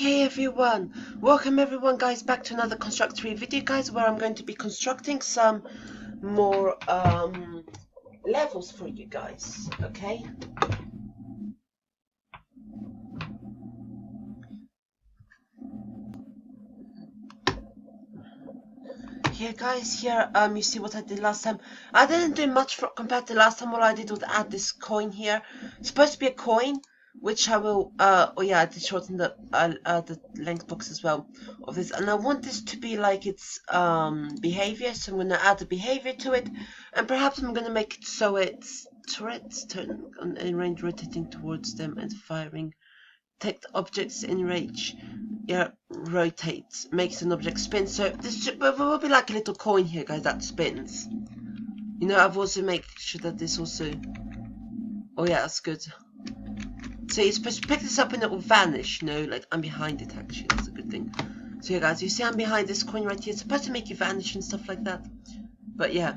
Hey everyone, welcome everyone guys back to another constructory video guys, where I'm going to be constructing some more levels for you guys. Okay, here guys, here you see what I did last time. I didn't do much compared to last time. All I did was add this coin here. It's supposed to be a coin, which I will oh yeah, I did shorten the length box as well of this, and I want this to be like its behavior, so I'm going to add a behavior to it, and perhaps I'm going to make it so it's turrets turn on in range, rotating towards them and firing. Detect objects in range. Yeah, rotate, makes an object spin. So this will be like a little coin here guys that spins. You know, I've also made sure that this also, oh yeah, that's good. So you're supposed to pick this up and it will vanish, you know, like I'm behind it actually, that's a good thing. So yeah guys, you see I'm behind this coin right here, it's supposed to make you vanish and stuff like that. But yeah.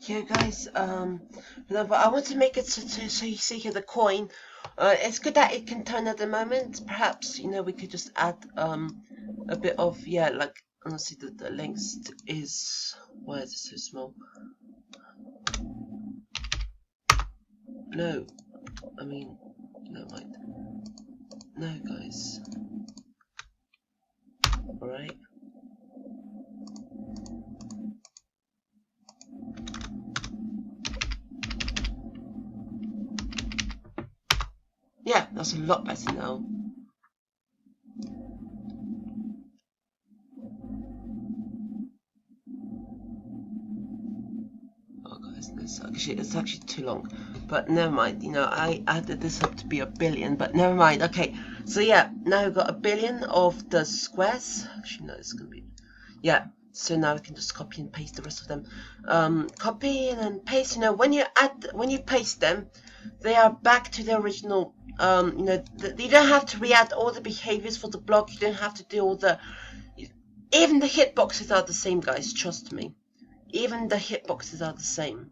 Here guys, but I want to make it so you see here the coin. It's good that it can turn at the moment. Perhaps, you know, we could just add a bit of, yeah, like, honestly the length is, why is it so small? No, I mean, no mind. No guys. Alright. Yeah, that's a lot better now. Oh guys, it's actually too long, but never mind. You know, I added this up to be 1 billion, but never mind. Okay, so yeah, now we've got 1 billion of the squares. Actually, no, it's gonna be, yeah. So now we can just copy and paste the rest of them. Copy and then paste. You know, when you paste them, they are back to the original. You know, you don't have to re-add all the behaviors for the block. You don't have to do all the. Even the hitboxes are the same, guys. Trust me. Even the hitboxes are the same.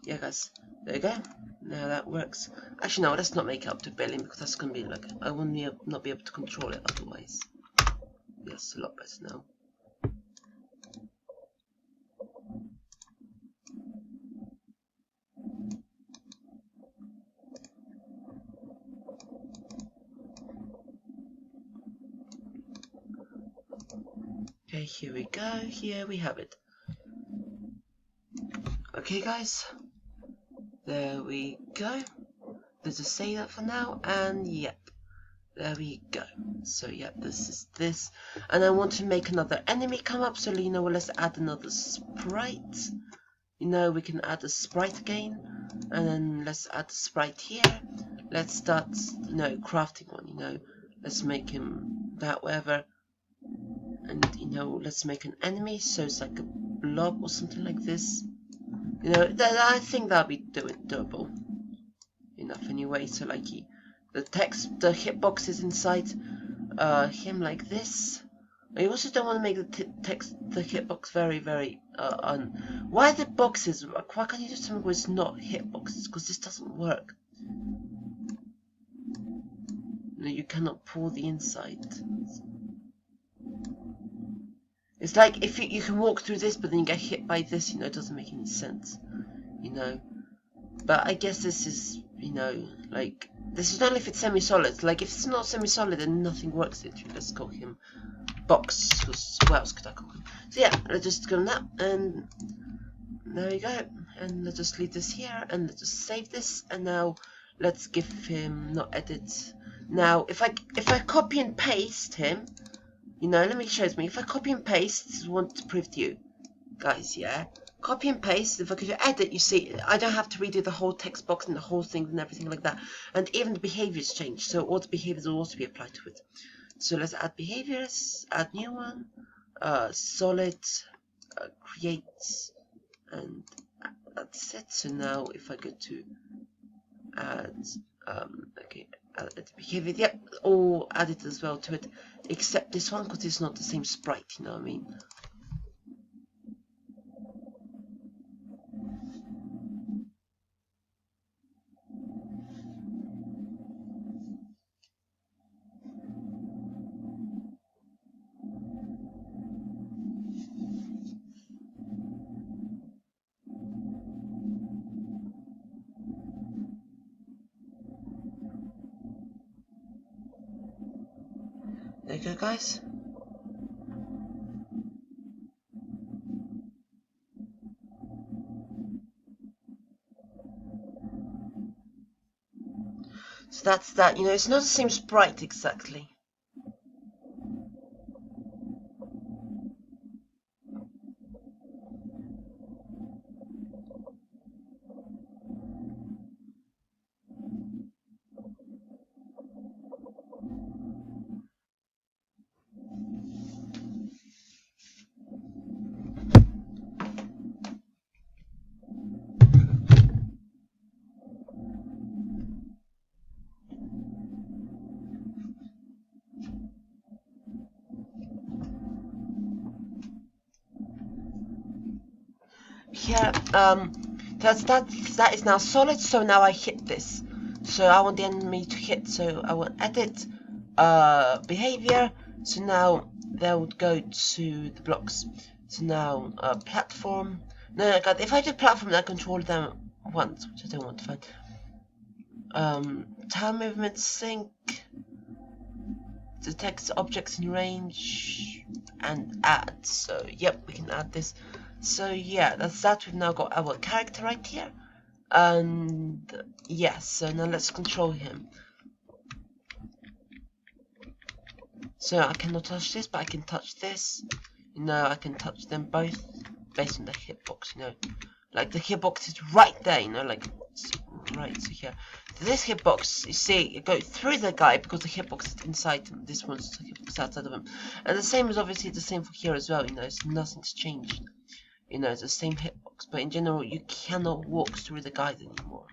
Yeah, guys. There you go. Now that works. Actually, no, let's not make it up to 1 billion because that's going to be like, I will not be able to control it otherwise. Yes, a lot better now. Okay, here we go. Here we have it. Okay, guys. There we go. Let's just say that for now, and yep. There we go. So yeah, this is this. And I want to make another enemy come up, so you know, well, let's add another sprite. You know, we can add a sprite again, and then let's add a sprite here. Let's start, you know, crafting one, you know. Let's make him that, whatever. And, you know, let's make an enemy, so it's like a blob or something like this. You know, I think that'll be doable enough anyway. So, like, the text, the hitbox is inside him like this. I also don't want to make the hitbox very, very why the boxes? Why can't you do something where it's not hitboxes? Because this doesn't work. No, you cannot pull the inside. It's like if you can walk through this, but then you get hit by this. You know, it doesn't make any sense. You know, but I guess this is, you know, like, this is only if it's semi-solid. Like, if it's not semi-solid, then nothing works. Literally, let's call him box. Because what else could I call him? So yeah, let's just go on that, and there we go. And let's just leave this here, and let's just save this. And now let's give him not edit. Now, if I copy and paste him, you know, let me show me. If I copy and paste, this is what I want to prove to you, guys. Yeah. Copy and paste. If I could edit, you see, I don't have to redo the whole text box and the whole thing and everything like that. And even the behaviors change, so all the behaviors will also be applied to it. So let's add behaviors, add new one, solid, create, and that's it. So now if I go to add, okay, behavior. Yep, all added as well to it, except this one because it's not the same sprite. You know what I mean? There you go, guys. So that's that. You know, it's not the same sprite exactly. Here, that is now solid. So now I hit this. So I want the enemy to hit. So I will edit behavior. So now they would go to the blocks. So now platform. No, God, if I do platform, I control them once, which I don't want to find. Time movement sync. Detects objects in range and add. So yep, we can add this. So yeah, that's that. We've now got our character right here, and yes. So now let's control him. So I cannot touch this, but I can touch this. You know, I can touch them both based on the hitbox. You know, like the hitbox is right there. You know, like right so here. This hitbox, you see, it goes through the guy because the hitbox is inside him. This one's the hitbox outside of him, and the same is obviously the same for here as well. You know, so nothing's changed. You know, it's the same hitbox, but in general, you cannot walk through the guys anymore,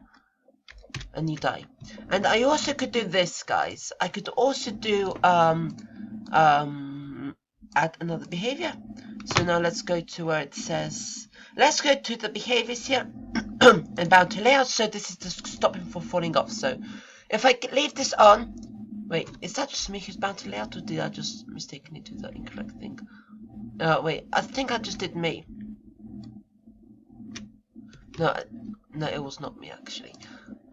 and you die. And I also could do this, guys. I could also do add another behavior. So now let's go to where it says, let's go to the behaviors here and bound to layout. So this is to stop him from falling off. So if I leave this on, wait, is that just me who's bound to layout, or did I just mistakenly do the incorrect thing? Wait, I think I just did me. No, it was not me actually.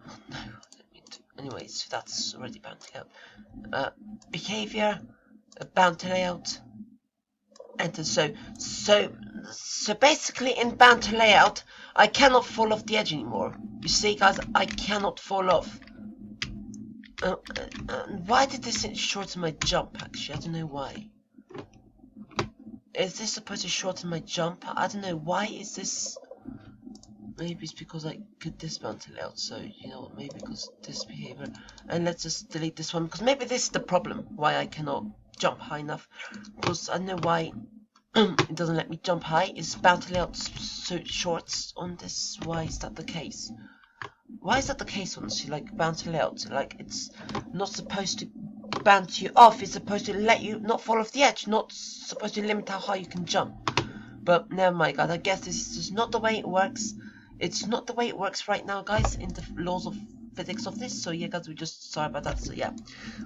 Oh, no, I didn't mean to. Anyways, so that's already bound to layout. Behavior, bound to layout. Enter. So basically in bound to layout, I cannot fall off the edge anymore. You see, guys, I cannot fall off. Why did this shorten my jump? Actually, I don't know why. Is this supposed to shorten my jump? I don't know. Why is this? Maybe it's because I could dismount it out, so you know what, maybe because this behavior. And let's just delete this one, because maybe this is the problem, why I cannot jump high enough. Because I don't know why it doesn't let me jump high. It's bound to lay out so shorts on this. Why is that the case? Why is that the case on this? Like bound to layout, like it's not supposed to bounce you off, it's supposed to let you not fall off the edge, not supposed to limit how high you can jump. But never mind, guys, I guess this is just not the way it works. It's not the way it works right now, guys, in the laws of physics of this. So yeah, guys, we just sorry about that. So yeah,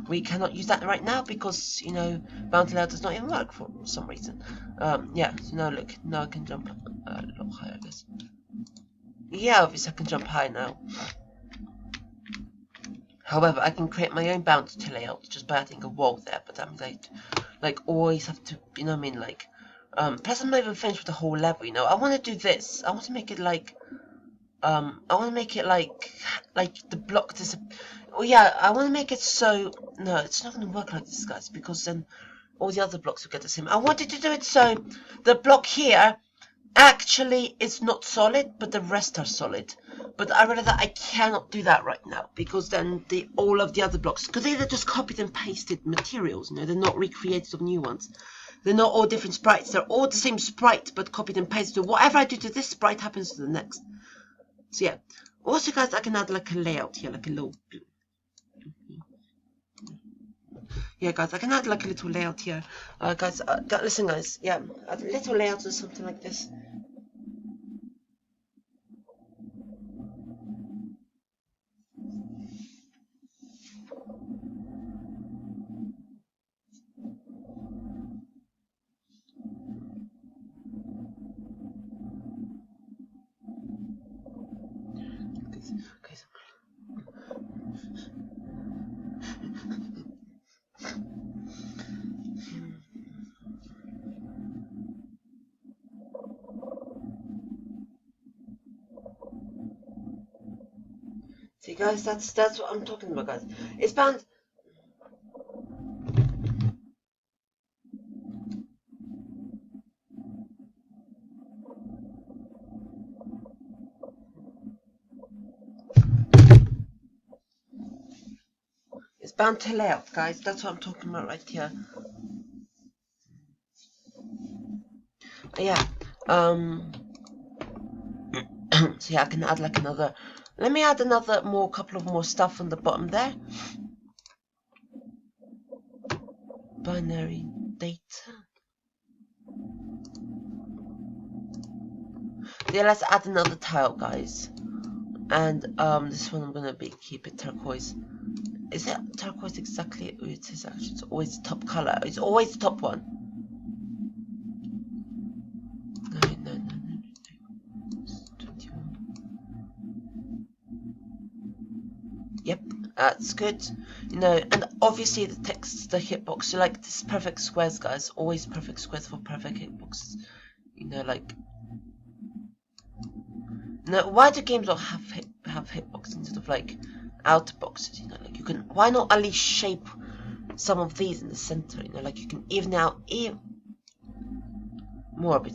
we cannot use that right now because, you know, bound to layout does not even work for some reason. Yeah, so now look, now I can jump a lot higher, I guess. Yeah, obviously I can jump high now. However, I can create my own bound to layout just by adding a wall there, but I'm like always have to, you know what I mean, like plus I'm not even finished with the whole level, you know. I want to do this. I want to make it like I want to make it like the block oh yeah, I want to make it so no, it's not going to work like this, guys, because then all the other blocks will get the same. I wanted to do it so the block here actually is not solid, but the rest are solid. But I realize that I cannot do that right now because then all of the other blocks, because they're just copied and pasted materials, you know, they're not recreated of new ones. They're not all different sprites. They're all the same sprite, but copied and pasted. So whatever I do to this sprite happens to the next. So yeah. Also, guys, I can add like a layout here, like a little. Yeah, guys, I can add like a little layout here. Guys, listen, guys. Yeah, add a little layout or something like this. Okay. See, guys, that's what I'm talking about, guys. It's bound. It's bound to layout, guys. That's what I'm talking about right here. Yeah. So yeah, I can add like another. Let me add another couple of more stuff on the bottom there. Binary data. Yeah, let's add another tile, guys. And this one I'm gonna keep it turquoise. Is it turquoise exactly? Oh, it is actually. It's always the top color. It's always the top one. No. 21. Yep, that's good. You know, and obviously the text, the hitbox. So like this perfect squares, guys. Always perfect squares for perfect hitboxes. You know, like. No, why do games all have hitboxes instead of like outer boxes? You know, like you can. Why not at least shape some of these in the center? You know, like you can even out more. But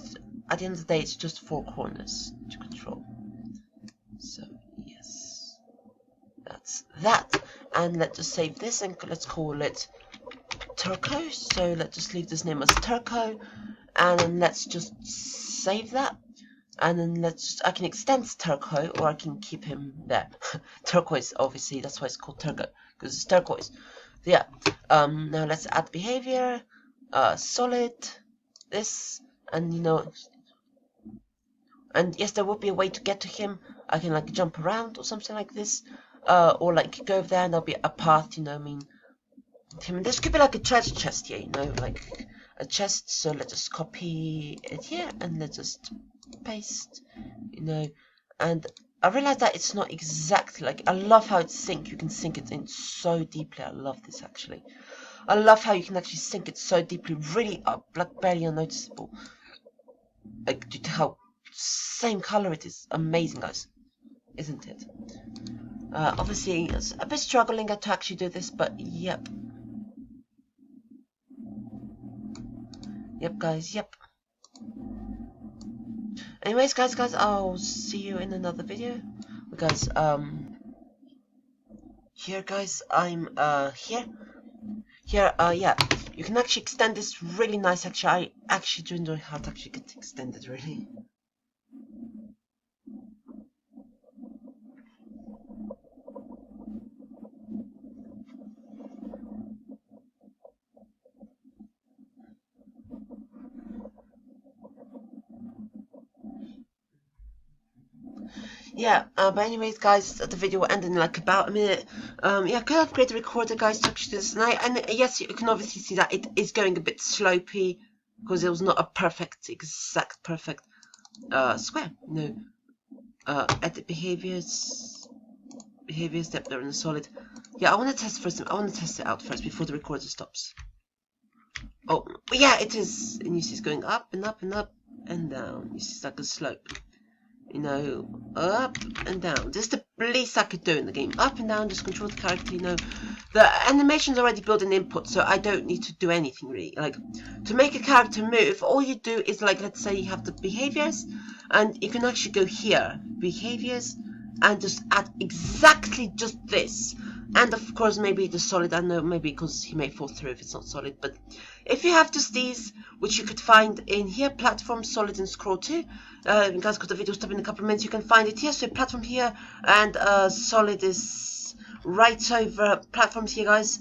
at the end of the day, it's just 4 corners to control. So yes, that's that. And let's just save this and let's call it Turco. So let's just leave this name as Turco, and then let's just save that. And then I can extend turquoise, or I can keep him there. Turquoise, obviously, that's why it's called turquoise, because it's turquoise. So yeah, now let's add behavior, solid, this, and you know, and yes, there will be a way to get to him. I can like jump around or something like this, or like go over there and there'll be a path, you know, I mean, this could be like a treasure chest here, you know, like a chest. So let's just copy it here and let's just paste, you know. And I realized that it's not exactly like, I love how it's synced. You can sync it in so deeply. I love this actually. I love how you can actually sync it so deeply, really up, like barely unnoticeable, like due to how same color it is. Amazing, guys, isn't it? Obviously it's a bit struggling to actually do this, but yep, guys, yep. Anyways, guys, I'll see you in another video. Because here, guys, I'm here, yeah, you can actually extend this really nice. Actually, I actually do enjoy how to actually get extended, really. Yeah, but anyways, guys, the video will end in like about a minute. Yeah, I could have created a recorder, guys, to actually do this tonight. And yes, you can obviously see that it is going a bit slopey because it was not a exact perfect square. You know, edit behaviors, depth are in the solid. Yeah, I want to test first. I want to test it out first before the recorder stops. Oh, yeah, it is. And you see it's going up and up and up and down. You see it's like a slope. You know, up and down. This is the least I could do in the game. Up and down, just control the character, you know. The animation's already built in input, so I don't need to do anything really. Like, to make a character move, all you do is, like, let's say you have the behaviors, and you can actually go here, behaviors, and just add exactly just this. And of course, maybe the solid, I know, maybe because he may fall through if it's not solid, but if you have just these, which you could find in here, platform, solid, and scroll to, guys, because the video stopped in a couple of minutes, you can find it here. So platform here, and solid is right over platforms here, guys.